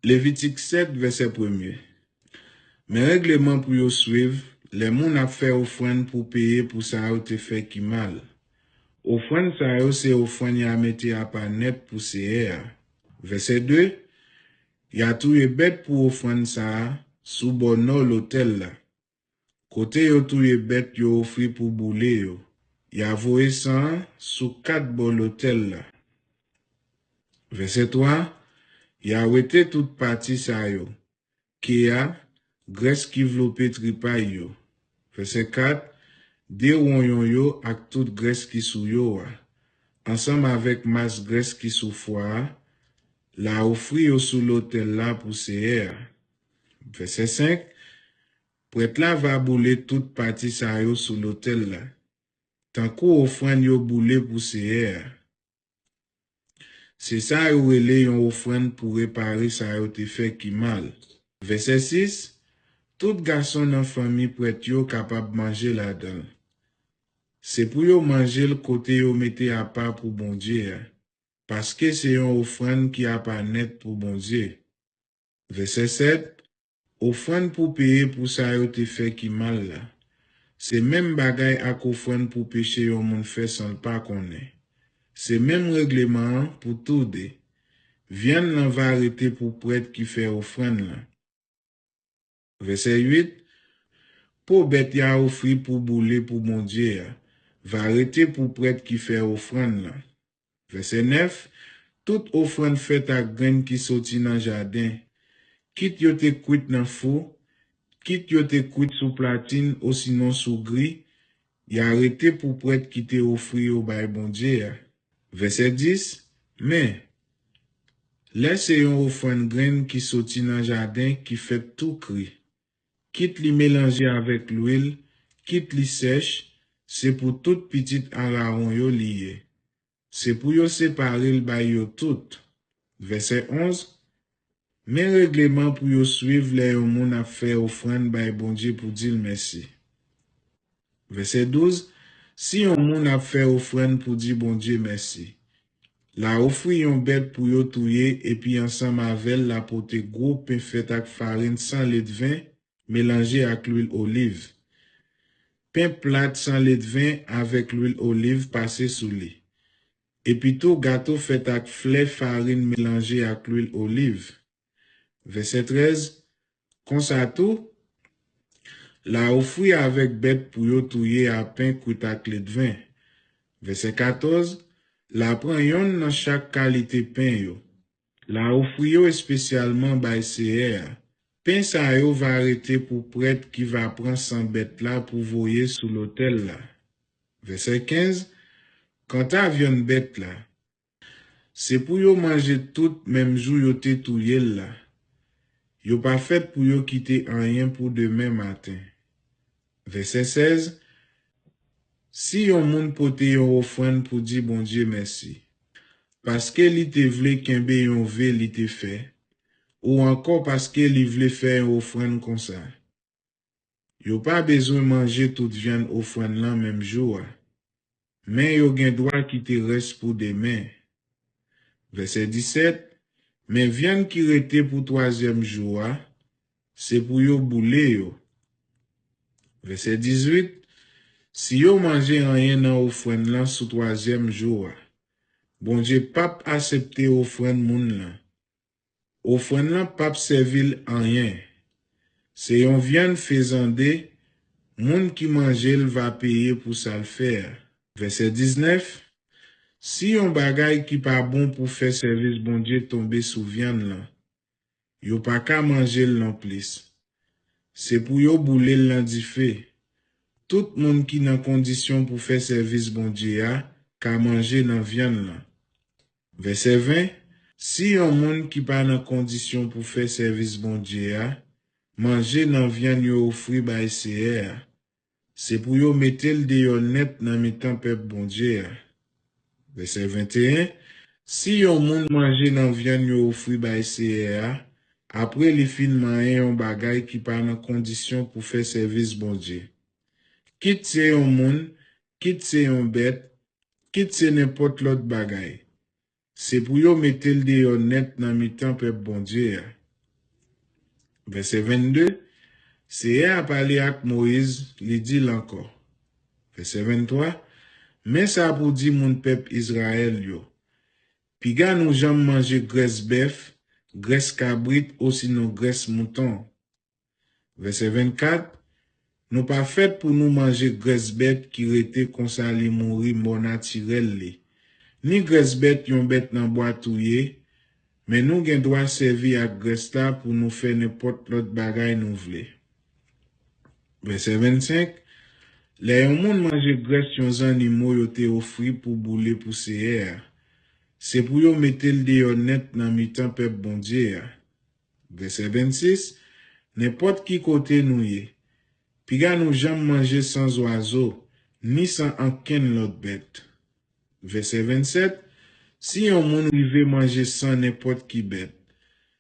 Lévitique 7, verset 1er. Mais règlement pour yo suivre, les moun a fait offrande pour payer pour ça a été fait qui mal. Offrande ça yo c'est offrande y a mette à pas net pour CR. Verset 2, y a tout bête pour offrande ça sous bonno l'hôtel là. Côté yo tout bête yo offri pour bouler yo. Y a voé ça sous 4 bon l'hôtel là. Verset 3, y a wete toute partie ça yo. Qui a graisse qui vlopé tripay yo. Verset 4, dérouillon yo ak toute graisse qui sou yo ensemble avec masse graisse qui sou foie, la offri yo sous l'autel là pour CR. Verset 5, prêtre là va bouler toute partie ça yo sous l'autel là. Tant qu'on offrande yo boule pour CR. C'est ça yo relé yon offrande pour réparer ça yo te fait qui mal. Verset 6, tout garçon dans famille prêtre yo capable manger là-dedans. C'est pour yo manger le côté yo mette à part pour bon Dieu. Parce que c'est une offrande qui a pas net pour bon Dieu. Verset 7, offrande pour payer pour ça yo te fait qui mal là. C'est même bagay ak offrande pour péché yon moun fait sans pas connaît. C'est même règlement pour tout de. Viande nan va arrêter pour prêtre qui fait offrande là. Verset 8, pour bête ya offri pour bouler pour bon Dieu va arrêter pour prêtre qui fait offrande là. Verset 9, toute offrande faite à graine qui sorti dans jardin, quitte yo te cuite dans fou, quitte yo te cuite sous platine ou sinon sous gris, y a arrêté pour prêtre qui te offri au bail bon Dieu. Verset 10, mais laissez yon offrande graine qui sorti dans jardin qui fait tout cri. Quitte li mélanger avec l'huile, quitte li sèche, c'est pour toute petite araon yo lié. C'est pour yo séparer le bail yo tout. Verset 11, mais règlement pour yo suivre les yon moun a fait offrande bail bon Dieu pour dire merci. Verset 12, si yon moun a fait offrande pour dire bon Dieu merci. La offri yon bête pour yo touyer et puis ensemble avec la pote gros pain fait avec farine sans lait de vin mélangé avec l'huile olive. Pain plat sans lait de vin avec l'huile olive passé sous lui. Et puis tout gâteau fait avec fleur farine mélangé avec l'huile olive. Verset 13, comme ça tout, la offri avec bête pour yo touyer à pain cuit avec lait de vin. Verset 14, la prend yon dans chaque qualité pain yo. La offri yo spécialement by CR. Pain sa yo va arrêter pour prêtre qui va prendre son bête là pour voyer sous l'autel là. Verset 15, quand ta viande bête là, c'est pour yo manger tout même jour yo te touye là. Yo pas fait pour yo quitter rien pour demain matin. Verset 16, si yon moun pote yon offrande pour dire bon Dieu merci, parce que li te vle kenbe yon ve li te fait, ou encore parce que li vle faire yon offrande comme ça. Yo pas besoin manger toute viande offrande là même jour. Mais yo gen droit qui te reste pour demain. Verset 17, mais viande qui rete pour troisième jour, c'est pour yo boule yo. Verset 18, si yo mange rien dans offrande là sous troisième jour, bon Dieu pape accepter offrande moun là. Offrande là pape servil en rien. C'est yon viande faisande, moun qui mange il va payer pour ça le faire. Verset 19, si yon bagay qui pas bon pour faire service bon Dieu tomber sous viande là, yo pas qu'à manger non plus. C'est pour yo boule l'an di fait. Tout moun qui nan condition pour faire service bon Dieu a, qu'à manger dans viande là. Verset 20, si yon moun qui pas nan condition pour faire service bon Dieu a, manger dans viande yo offri by CR, c'est pour yo mettel de yo net nan mitan peuple bon Dieu a. Verset 21, si yon moun mange dans viande yo offri by CR, après li fin manye yon bagay qui pas nan condition pour faire service bon Dieu. Quitte se yon moun, quitte se yon bête, quitte se n'importe l'autre bagay. C'est pour yo mettel de yo net nan mitan peuple bon Dieu. Verset 22, Seye a parlé avec Moïse, li dit encore. Verset 23, mais ça pour dire mon peuple Israël yo. Piga nous jamais manger graisse bœuf, graisse cabrit ou sinon graisse mouton. Verset 24, nous pas fait pour nous manger graisse bête qui rete comme ça li mourir mort naturel li. Ni graisse bête yon bête nan boîte touye, mais nous gen droit servir à graisse là pour nous faire n'importe l'autre bagay nous vle. Verset 25, les yon moun mange graisse yon animaux yo te offri pour boule pour seye. C'est pour yo mettre de yon net nan mitan peuple bon Dieu. Verset 26, n'importe qui côté nous yé. Piga nous jamais manger sans oiseau, ni sans aucune l'autre bête. Verset 27, si on moun rive manger sans n'importe qui bête,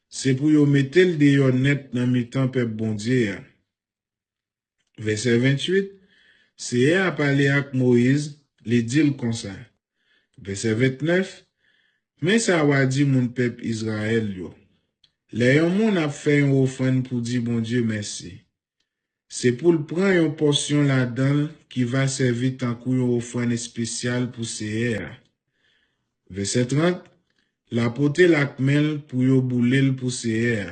c'est pour yo mettre de yon net nan mitan peuple bon Dieu. Verset 28, Seye a parlé avec Moïse, li dit comme ça. Verset 29, mais ça va dit mon peuple Israël yo. Les yon moun a fait une offrande pour dire bon Dieu merci. C'est pour le prendre une portion là-dedans qui va servir tant qu'une offrande spéciale pour Seye. Verset 30, la pote lakmel pour yo boulel pour Seye.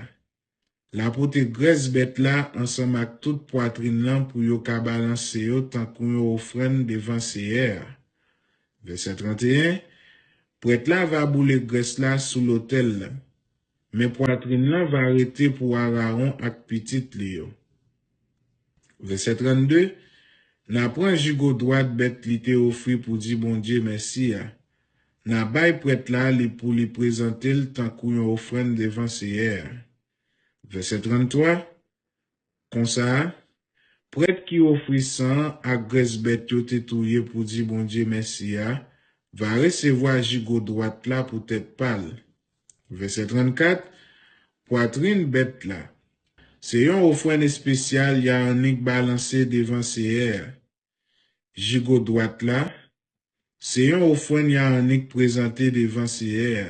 La pote graisse bête là ensemble avec toute poitrine là pour yo ka balancer yo tant qu'une offrande devant Seye. Verset 31, prêtre là va bouler graisse là sous l'autel là. Mais poitrine là va arrêter pour Aaron ak petit li yo. Verset 32, n'a pran jigo droite bête li te offri pour dire bon Dieu merci ya. N'a bay prêtre là li pour lui présenter le tant qu'on offrande devant Seye. Verset 33, comme ça, prêtre qui offrit sang à graisse bête yo te touye pour dire bon Dieu merci ya, va recevoir jigo droite là pour tête pâle. Verset 34, poitrine bête là. C'est une offrande spéciale, y a un nik balancé devant Seye. Jigo droite là. C'est une offrande, y a un nik présenté devant Seye.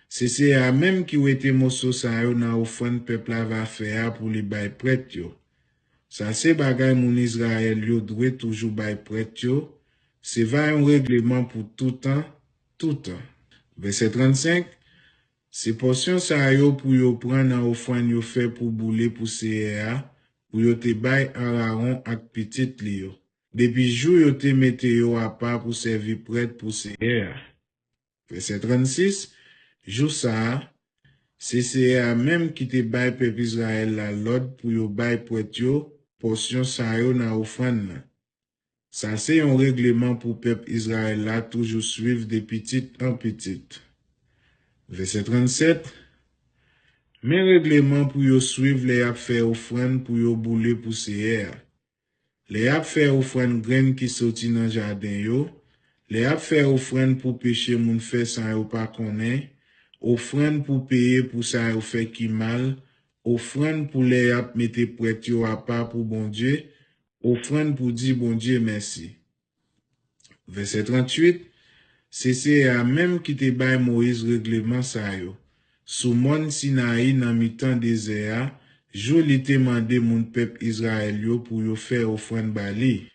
C'est Seye même qui ou été mosso sa yo nan offrande peuple va faire pour li bay prêtre yo. Ça c'est bagay moun Israël yo doit toujours bay prêtre yo. C'est va un règlement pour tout temps, tout temps. Verset 35, c'est portion sa yo pour yo prendre nan offrande yo fait pour boule pour Seye, pour yo te bay Aaron ak petit li yo. Depuis jour yo te mette yo à part pour servir prêtre pour Seye. Verset 36, jou ça, c'est Seye même qui te bay peuple Israël la l'ordre pour yo bay prêtre yo, portion sa yo nan offrande nan. Ça c'est un règlement pour peuple Israël là toujours suivre de petite en petite. Verset 37, mais règlement pour yo suivre les ap faire offrande pour yo boule pour Seye. Les ap faire offrande graine qui sorti dans jardin yo, les ap faire offrande pour péché moun fait sans yo pas connaît, offrande pour payer pour ça yo fait qui mal, offrande pour les ap mette prêtre yo à part pour bon Dieu, offrande pour dire bon Dieu merci. Verset 38, c'est Seye même qui te bay Moïse règlement ça yo. Sous mon Sinaï nan mitan désert, jou li te mande moun peuple Israël yo pour yo faire offrande bali.